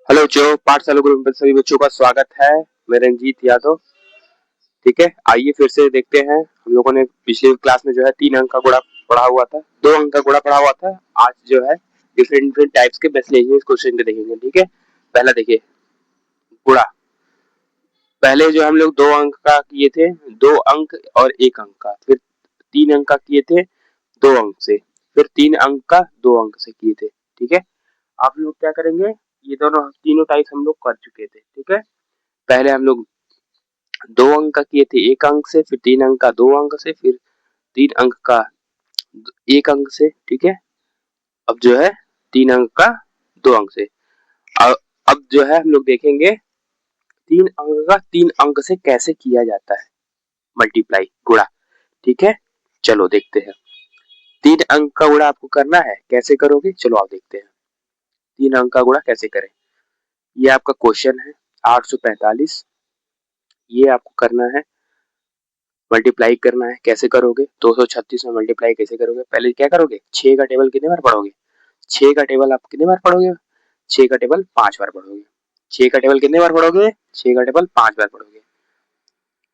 Hello जो पाठशाला group में सभी बच्चों का स्वागत है। मैं रंजीत यादव। ठीक है, आइए फिर से देखते हैं। हम लोगों ने पिछले क्लास में जो है 3 अंक का गुणा पढ़ा हुआ था, 2 अंक का गुणा पढ़ा हुआ था। आज जो है डिफरेंट डिफरेंट टाइप्स के बेसलेनियस क्वेश्चन के देखेंगे। ठीक है, पहला देखिए गुणा। पहले जो हम लोग 2 अंक का किए थे, 2 अंक और 1 अंक का, फिर 3 अंक का किए थे 2 अंक से, फिर 3 अंक का 2 अंक से किए थे। ठीक है, आप लोग क्या करेंगे, ये दोनों तीनों टाइप्स हम लोग कर चुके थे। ठीक है, पहले हम लोग 2 अंक का किए थे 1 अंक से, फिर 3 अंक का 2 अंक से, फिर 3 अंक का 1 अंक से। ठीक है, अब जो है 3 अंक का 2 अंक से। अब जो है हम लोग देखेंगे 3 अंक का 3 अंक से कैसे किया जाता है मल्टीप्लाई, गुणा। ठीक है, चलो देखते हैं। 3 अंक का गुणा आपको करना है, कैसे करोगे चलो आप देखते हैं। 3 अंक का गुणा कैसे करें, ये आपका क्वेश्चन है 845। ये आपको करना है, मल्टीप्लाई करना है। कैसे करोगे, 236 में मल्टीप्लाई कैसे करोगे, पहले क्या करोगे, 6 का टेबल कितने बार पढ़ोगे, 6 का टेबल आप कितने बार पढ़ोगे, 6 का टेबल 5 बार पढ़ोगे। 6 का टेबल कितने बार पढ़ोगे, 6 का टेबल 5 बार पढ़ोगे।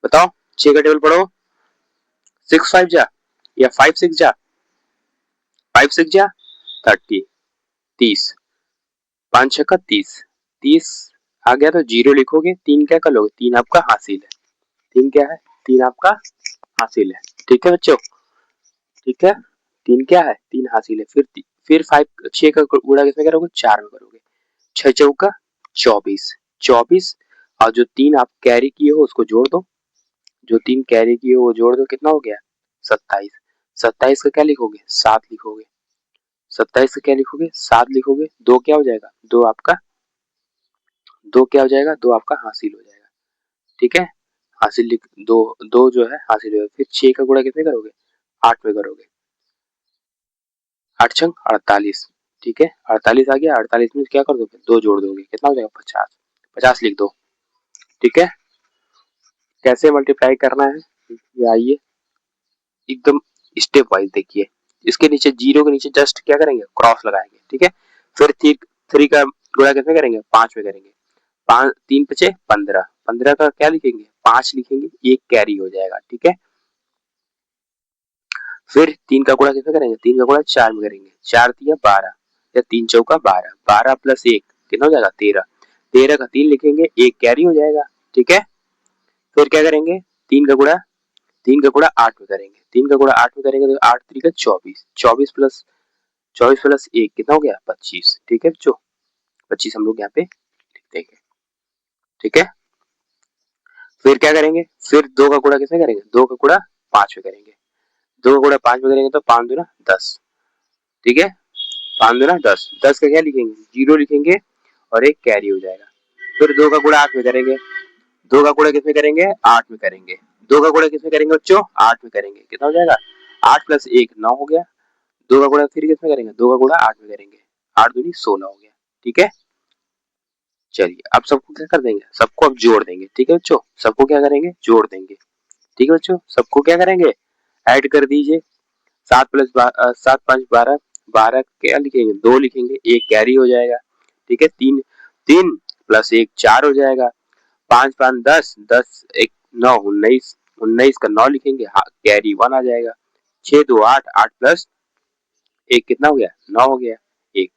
बताओ, 6 का टेबल पढ़ो। 6 5 जा, या 5 6 जा, 5 6 जा 30, 30, 5 6 का 30, 30 आ गया तो जीरो लिखोगे। 3 क्या कर लोगे, 3 आपका हासिल है। 3 क्या है, 3 आपका हासिल है। ठीक है बच्चों, ठीक है, 3 क्या है, 3 हासिल है। फिर 6 का गुणा किसमें करोगे, 4 में करोगे। 6 चौका 24, 24, और जो 3 आप कैरी किए हो उसको जोड़ दो। जो 3 कैरी किए हो वो जोड़ दो, कितना हो गया, 27। 27 का क्या लिखोगे, 7 लिखोगे। 27 का क्या लिखोगे, 7 लिखोगे। 2 क्या हो जाएगा, 2 आपका, 2 क्या हो जाएगा, 2 आपका हासिल हो जाएगा। ठीक है, हासिल लिख दो, 2 जो है हासिल हो। फिर 6 का गुणा कितने करोगे, 8 में करोगे। 8 छंग 48। ठीक है, 48 आ गया। 48 में क्या कर दोगे, 2 जोड़ दोगे, कितना हो जाएगा, 50। 50 लिख दो। ठीक है, कैसे मल्टीप्लाई करना है, ये आइए एकदम स्टेप वाइज देखिए। इसके नीचे, जीरो के नीचे जस्ट क्या करेंगे, क्रॉस लगाएंगे। ठीक है, फिर 3 का गुणा कितने करेंगे, 5 में करेंगे। 5 3 पचे 15, 15 का क्या लिखेंगे, 5 लिखेंगे, एक कैरी हो जाएगा। ठीक है, फिर 3 का गुणा कितने करेंगे, 3 का गुणा 4 में करेंगे। 4 दिया 12, या 3 चौका 12, 12 प्लस 1 कितना हो जाएगा, 13। 13 का 3 लिखेंगे, एक कैरी हो जाएगा। ठीक है, फिर क्या करेंगे, 3 का गुणा, 3 का गुणा 8 में करेंगे। 3 का गुणा 8 में करेंगे तो 8 3 का 24, 24 प्लस 1 कितना हो गया, 25। ठीक है बच्चों, 25 हम लोग यहाँ पे लिख देंगे। ठीक है, फिर क्या करेंगे, फिर 2 का गुणा किसमें करेंगे, 2 का गुणा 5 में करेंगे। 2 का गुणा 5 में करेंगे तो 5 दूना 10। ठीक है, 5 दूना 10, 10 का क्या लिखेंगे, जीरो लिखेंगे, और एक कैरी हो जाएगा। फिर 2 का गुणा 8 में करेंगे। 2 का गुणा किसमें करेंगे, 8 में करेंगे। 2 का गुणा किसमें करेंगे बच्चों, 8 में करेंगे, कितना हो जाएगा, 8 प्लस 1 9 हो गया। 2 का गुणा फिर किसमें करेंगे, 2 का गुणा 8 में करेंगे, 8 दूनी 16 हो गया। ठीक है, चलिए अब सबको क्या कर देंगे, सबको अब जोड़ देंगे। ठीक है बच्चों, सबको क्या करेंगे, जोड़ देंगे। ठीक है बच्चों, सबको क्या करेंगे, ऐड कर दीजिए। 7 प्लस 7 5 12, 12 क्या लिखेंगे, 2 लिखेंगे, एक कैरी हो जाएगा। ठीक है, 3 3 प्लस 1 4 हो जाएगा। 5 5 10, 10 1 9 19, 19 का 9 लिखेंगे, कैरी 1 आ जाएगा। 6 2 8, 8 प्लस 1 कितना हो गया, 9 हो गया, 1।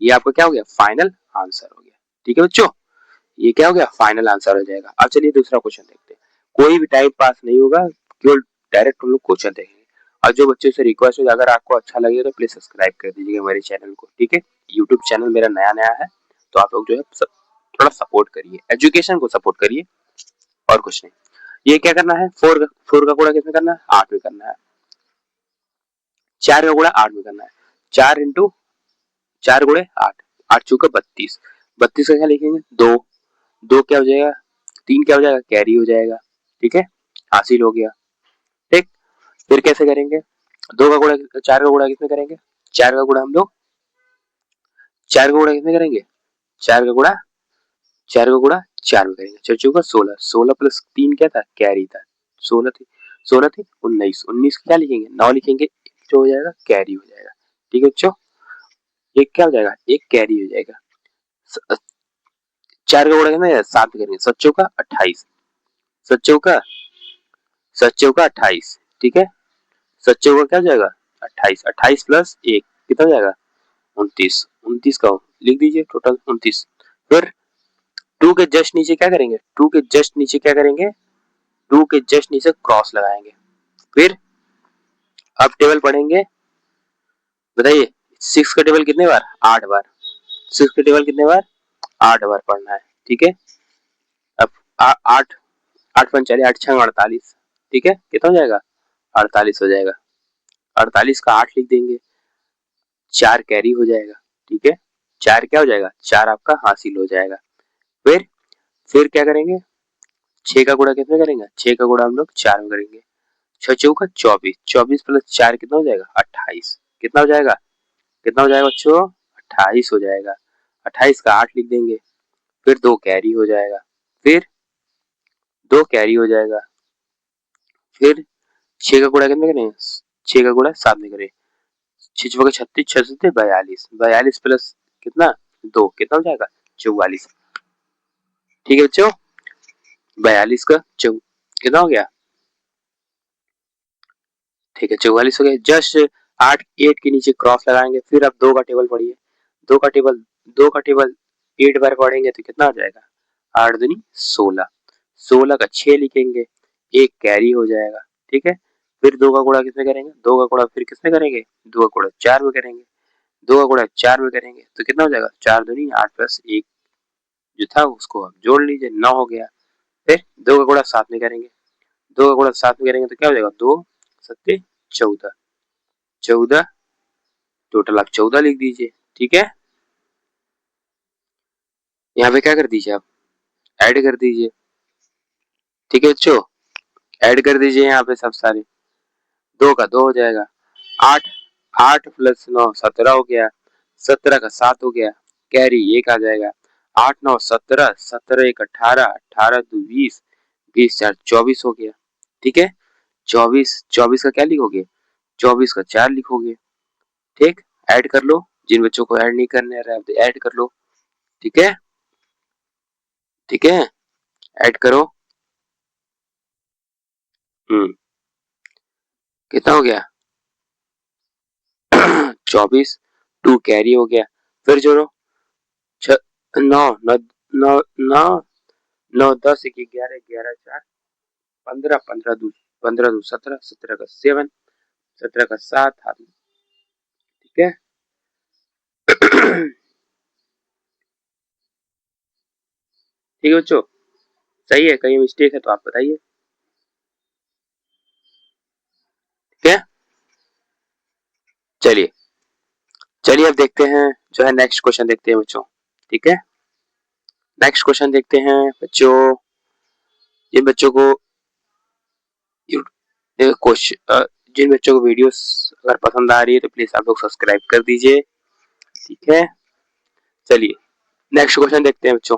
ये आपका क्या हो गया, फाइनल आंसर हो गया। ठीक है बच्चों, ये क्या हो गया, फाइनल आंसर हो जाएगा। अब चलिए दूसरा क्वेश्चन देखते हैं। कोई भी टाइम पास नहीं होगा, केवल डायरेक्ट हम लोग क्वेश्चन देखेंगे। और जो बच्चों से रिक्वेस्ट है, अगर आपको अच्छा लगे तो प्लीज सब्सक्राइब कर दीजिएगा मेरे चैनल को। ठीक है, यूट्यूब चैनल मेरा नया नया है, तो आप लोग जो है थोड़ा सपोर्ट करिए, एजुकेशन को सपोर्ट करिए, और कुछ नहीं। ये क्या करना है, 4 का गुणा किसमें करना है, 8 में करना है। 4 का गुणा 8 में करना है। 4 इंटू 4 गुणे 8, 8 चौका 32, 32 का क्या लिखेंगे, 2, 2 क्या हो जाएगा, 3 क्या हो जाएगा, कैरी हो जाएगा। ठीक है, हासिल हो गया। ठीक, फिर कैसे करेंगे, 2 का गुणा 4 का गुणा किसमें करेंगे, 4 का गुणा हम लोग 4 का गुणा किसमें करेंगे, 4 का गुणा 4 का गुणा 4 में करेंगे। 4 चौका 16, 16 प्लस 3 क्या था, कैरी था। 16 थी, 16 थी 19, 19 क्या लिखेंगे, 9 लिखेंगे, जो हो जाएगा कैरी हो जाएगा। ठीक है बच्चों, एक क्या हो जाएगा, एक कैरी हो जाएगा। 4 का गुणा कितना है 7 करेंगे, 7 चौका 28, 7 चौका 28, ठीक है। 7 चौका क्या हो जाएगा 28, 28 प्लस 1 कितना हो जाएगा 29, 29 का लिख दीजिए टोटल 29। फिर 2 के जस्ट नीचे क्या करेंगे, 2 के जस्ट नीचे क्या करेंगे, 2 के जस्ट नीचे क्रॉस लगाएंगे। फिर अब टेबल पढ़ेंगे, बताइए 6 का टेबल कितने बार 8 बार, 6 का टेबल कितने बार 8 बार पढ़ना है, ठीक है। अब 8 8 पंचाली 8 छंग 48, ठीक है, कितना हो जाएगा 48 हो जाएगा। 48 का 8 लिख देंगे, 4 कैरी हो जाएगा, ठीक है। 4 क्या हो जाएगा 4 आपका हासिल हो जाएगा। फिर क्या करेंगे, 6 का गुणा कितने करेंगे, 6 का गुणा हम लोग 4 में करेंगे, 6 चौका 24, 24 प्लस 4 कितना हो जाएगा 28, कितना हो जाएगा, कितना हो जाएगा बच्चों 28 हो जाएगा। 28 का 8 लिख देंगे, फिर 2 कैरी हो जाएगा, फिर 2 कैरी हो जाएगा। फिर 6 का गुणा कितने करें, 6 का गुणा 7 में करें, 6 चौका 36, 6 सत्ते 42, 42 प्लस कितना 2 कितना हो जाएगा 44, ठीक है बच्चों। 42 का कितना हो गया, ठीक है 44 हो गया। जस्ट 8 के नीचे क्रॉस लगाएंगे। फिर अब 2 का टेबल पढ़िए, 2 का टेबल 2 का टेबल 8 बार पढ़ेंगे तो कितना आ जाएगा 8 दूनी 16, 16 का 6 लिखेंगे, 1 कैरी हो जाएगा, ठीक है। फिर 2 का गुणा किसमें करेंगे, 2 का गुणा फिर किसमें करेंगे, 2 का गुणा 4 में करेंगे, 2 का गुणा 4 में करेंगे तो कितना हो जाएगा 4 दूनी 8 प्लस 1 जो था उसको आप जोड़ लीजिए 9 हो गया। फिर 2 का गुणा 7 में करेंगे, 2 का गुणा 7 में करेंगे तो क्या हो जाएगा 2 सत्ते 14, 14 टोटल आप 14 लिख दीजिए, ठीक है। यहाँ पे क्या कर दीजिए आप ऐड कर दीजिए, ठीक है बच्चों, ऐड कर दीजिए यहाँ पे सब सारे, 2 का 2 हो जाएगा, 8 8 प्लस 9 17 हो गया, 17 का 7 हो गया, कैरी 1 आ जाएगा, 8 9 17, 17 1 18, 18 2 20, 20 4 24 हो गया, ठीक है। 24 24 का क्या लिखोगे, 24 का 4 लिखोगे, ठीक। ऐड कर लो, जिन बच्चों को ऐड नहीं करने आ रहा है ऐड कर लो, ठीक है, ठीक है, ऐड करो। कितना हो गया 24, 2 कैरी हो गया। फिर जोड़ो 9 9 9 9 9 10 1 11 11 4 15 15 2 15 2 17 17 का 7 17 का 7 हाथ में, ठीक है। ठीक है बच्चों, सही है, कहीं मिस्टेक है तो आप बताइए, ठीक है। चलिए चलिए अब देखते हैं जो है नेक्स्ट क्वेश्चन देखते हैं बच्चों, ठीक है। नेक्स्ट क्वेश्चन देखते हैं बच्चों, जिन बच्चों को क्वेश्चन जिन बच्चों को वीडियोस अगर पसंद आ रही है तो प्लीज आप लोग सब्सक्राइब कर दीजिए, ठीक है। चलिए नेक्स्ट क्वेश्चन देखते हैं बच्चों,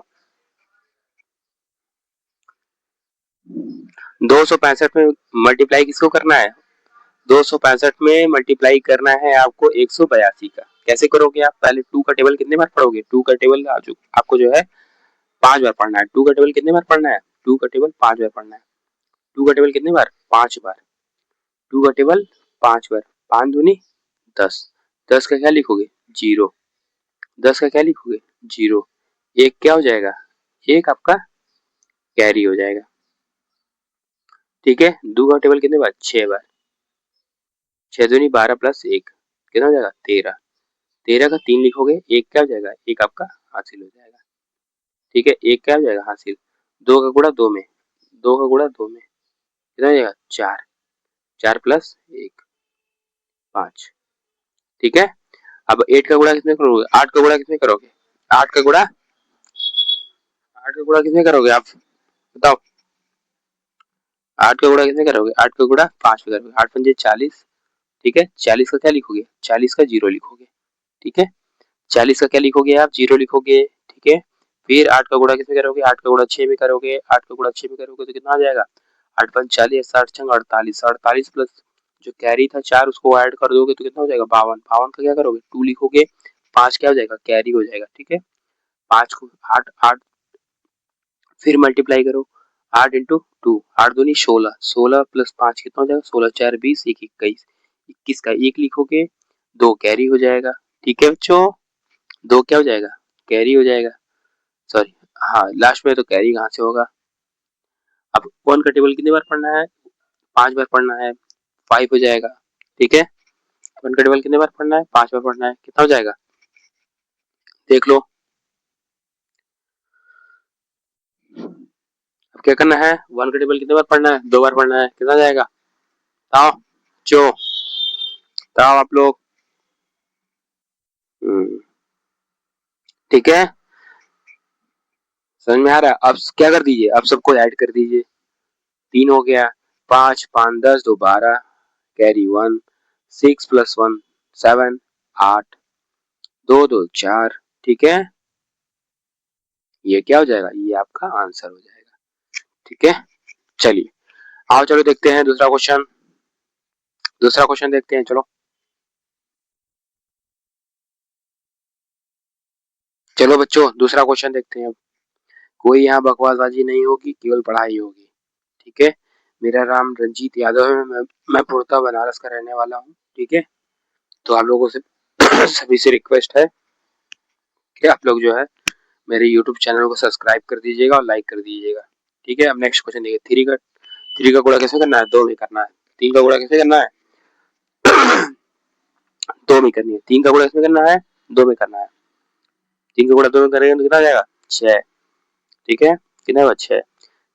265 में मल्टीप्लाई किसको करना है, 265 में मल्टीप्लाई करना है आपको 182 का। कैसे करोगे आप, पहले 2 का टेबल कितने बार पढ़ोगे, 2 का टेबल आपको जो है 5 बार पढ़ना है। 2 का टेबल कितने बार पढ़ना है, 2 का टेबल 5 बार पढ़ना है। 2 का टेबल कितने बार 5 बार, 2 का टेबल 5 बार, 5 दूनी 10, 10 का क्या लिखोगे 0, 10 का क्या लिखोगे 0, एक क्या हो जाएगा, एक आपका कैरी हो जाएगा, ठीक है। 2 का टेबल कितने बार 6 बार, 6 दूनी 12 प्लस 1 कितना हो जाएगा 13, 13 का 3 लिखोगे, एक क्या हो जाएगा एक आपका हासिल हो जाएगा, ठीक है। एक क्या हो जाएगा हासिल, 2 का गुणा 2 में, 2 का गुणा 2 में कितना हो जाएगा 4, 4 प्लस 1 5, ठीक है। अब 8 का गुणा कितने करोगे, 8 का गुणा कितने करोगे, 8 का गुणा 8 का गुणा कितने करोगे आप बताओ, 8 का गुणा कितने करोगे, 8 का गुणा 5 में करोगे, 8 पंजे 40, ठीक है। 40 का क्या लिखोगे, 40 का 0 लिखोगे, ठीक है। 40 का क्या लिखोगे आप 0 लिखोगे, ठीक है। फिर 8 का गुणा किसमें करोगे, 8 का गुणा 6 में करोगे, 8 का गुणा 6 में करोगे तो कितना आ जाएगा 8 पंच 40, 60 छंग 48, 48 प्लस जो कैरी था 4 उसको ऐड कर दोगे तो कितना हो जाएगा 52, 52 का क्या करोगे 2 लिखोगे, 5 क्या हो जाएगा कैरी हो जाएगा, ठीक है। 5 को 8 8 फिर मल्टीप्लाई करो 8 इंटू 2, 8 दूनी 16, 16 प्लस 5 कितना हो जाएगा, 16 4 20, 1 21, 21 का 1 लिखोगे 2 कैरी हो जाएगा। ठीक है बच्चों, 2 क्या हो जाएगा, कैरी हो जाएगा, सॉरी हाँ लास्ट में तो कैरी कहाँ से होगा। अब 1 का टेबल कितनी बार पढ़ना है, 5 बार पढ़ना है, 5 हो जाएगा। ठीक है, 1 का टेबल कितनी बार पढ़ना है, 5 बार पढ़ना है, कितना हो जाएगा देख लो। अब क्या करना है, 1 का टेबल कितनी बार पढ़ना है, 2 बार पढ़ना है, कितना जाएगा बताओ जो बताओ आप लोग। ठीक है, समझ में आ रहा है। अब क्या कर दीजिए, अब सबको ऐड कर दीजिए, 3 हो गया, 5 5 10 2 12, कैरी 1, 6 प्लस 1 7, 8 2 2 4। ठीक है, ये क्या हो जाएगा, ये आपका आंसर हो जाएगा। ठीक है, चलिए आओ चलो देखते हैं दूसरा क्वेश्चन, दूसरा क्वेश्चन देखते हैं चलो। चलो बच्चों दूसरा क्वेश्चन देखते हैं। कोई यहाँ बकवासबाजी नहीं होगी, केवल पढ़ाई होगी। ठीक है, मेरा नाम रंजीत यादव है, मैं पूर्णतः बनारस का रहने वाला हूँ। ठीक है, तो आप लोगों से सभी से रिक्वेस्ट है कि आप लोग जो है मेरे YouTube चैनल को सब्सक्राइब कर दीजिएगा और लाइक कर दीजिएगा। ठीक है, अब नेक्स्ट क्वेश्चन देखिए, थ्री का गुणा कैसे करना है, 2 में करना है। 3 का गुणा कैसे करना है 2 में करनी है। 3 का गुणा कैसे करना है, 2 में करना है। 3 का गुणा 2 में करेंगे तो कितना आ जाएगा 6। ठीक है, कितना हुआ 6।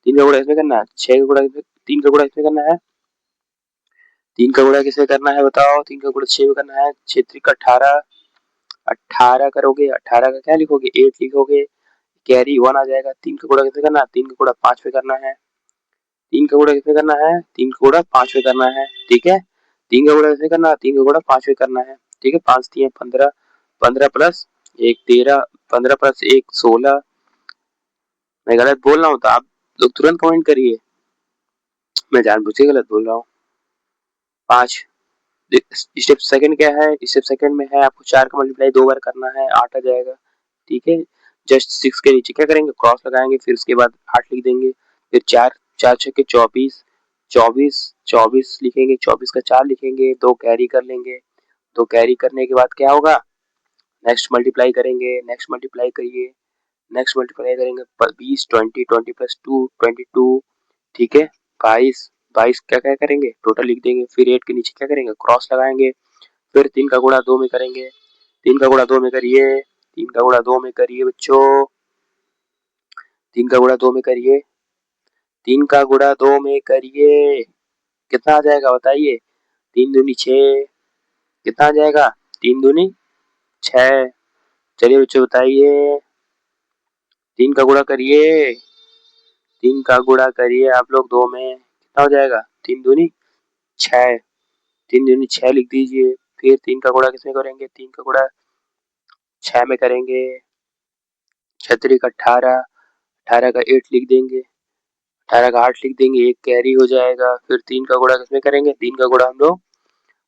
3 का गुणा इसमें करना है, 6 का गुणा 3 का गुणा इसमें करना है, 3 का गुणा किसमें करना है बताओ, 3 का गुणा 6 में करना है, 6 3 का 18, 18 करोगे, 18 का क्या लिखोगे 8 लिखोगे, कैरी 1 आ जाएगा। 3 का गुणा किसमें करना है, 3 का गुणा 5 पे करना है, 3 का गुणा किसमें करना है, 3 का गुणा 5 पे करना है। ठीक है, 3 का गुणा किसमें करना है, 3 का गुणा 5 पे करना है। ठीक है, 5 3 15, 15 प्लस 1 13, 15 प्लस 1 16। मैं गलत बोल रहा हूँ तो आप लोग तुरंत कमेंट करिए, मैं जानबूझ के गलत बोल रहा हूँ। 5 स्टेप सेकंड क्या है, स्टेप सेकंड में है आपको 4 का मल्टीप्लाई 2 बार करना है, 8 आ जाएगा। ठीक है, जस्ट 6 के नीचे क्या करेंगे, क्रॉस लगाएंगे, फिर उसके बाद 8 लिख देंगे, फिर 4 4 6 के 24, 24 24 लिखेंगे, 24 का 4 लिखेंगे, 2 कैरी कर लेंगे। 2 कैरी करने के बाद क्या होगा, नेक्स्ट मल्टीप्लाई करेंगे, नेक्स्ट मल्टीप्लाई करिए, नेक्स्ट मल्टीप्लाई करेंगे 20 20 20 प्लस 2 22। ठीक है, 22 22 क्या क्या करेंगे टोटल लिख देंगे, फिर 8 के नीचे क्या करेंगे क्रॉस लगाएंगे, फिर 3 का गुणा 2 में करेंगे, 3 का गुणा 2 में करिए, 3 का गुणा 2 में करिए बच्चों, 3 का गुणा 2 में करिए, 3 का गुणा 2 में करिए, कितना आ जाएगा बताइए, 3 दूनी 6, कितना आ जाएगा 3 दूनी 6। चलिए बच्चों बताइए, 3 का गुणा करिए, 3 का गुणा करिए आप लोग 2 में, कितना हो जाएगा 3 दूनी 6, 3 दूनी 6 लिख दीजिए। फिर 3 का गुणा किसमें करेंगे, 3 का गुणा 6 में करेंगे, 6 3 का 18, 18 का 8 लिख देंगे, 18 का 8 लिख देंगे, एक कैरी हो जाएगा। फिर 3 का गुणा किसमें करेंगे, 3 का गुणा हम लोग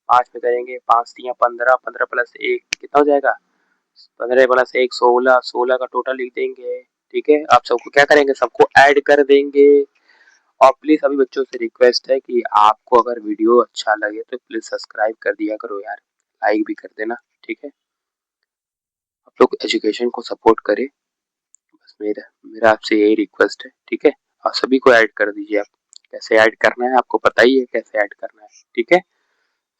5 में करेंगे, 5 3 15, 15 प्लस 1 कितना हो जाएगा, 15 प्लस 1 16, 16 का टोटल लिख देंगे। ठीक है, आप सबको क्या करेंगे, सबको ऐड कर देंगे। और प्लीज सभी बच्चों से रिक्वेस्ट है कि आपको अगर वीडियो अच्छा लगे तो प्लीज सब्सक्राइब कर दिया करो यार, लाइक भी कर देना। ठीक है, आप लोग एजुकेशन को सपोर्ट करें, बस मेरा मेरा आपसे यही रिक्वेस्ट है। ठीक है, और सभी को ऐड कर दीजिए। आप कैसे ऐड करना है आपको पता ही है, कैसे ऐड करना है। ठीक है,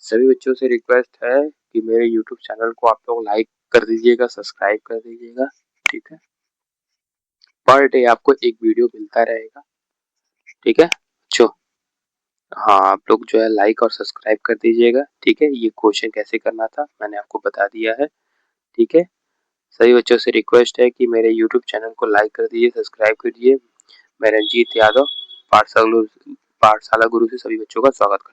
सभी बच्चों से रिक्वेस्ट है कि मेरे यूट्यूब चैनल को आप लोग लाइक कर दीजिएगा, सब्सक्राइब कर दीजिएगा। ठीक है, पर डे आपको एक वीडियो मिलता रहेगा। ठीक है बच्चों, हाँ आप लोग जो है लाइक और सब्सक्राइब कर दीजिएगा। ठीक है, ये क्वेश्चन कैसे करना था मैंने आपको बता दिया है। ठीक है, सभी बच्चों से रिक्वेस्ट है कि मेरे यूट्यूब चैनल को लाइक कर दीजिए, सब्सक्राइब कीजिए। मैं रंजीत यादव पाठशाला गुरु से सभी बच्चों का स्वागत करता हूँ।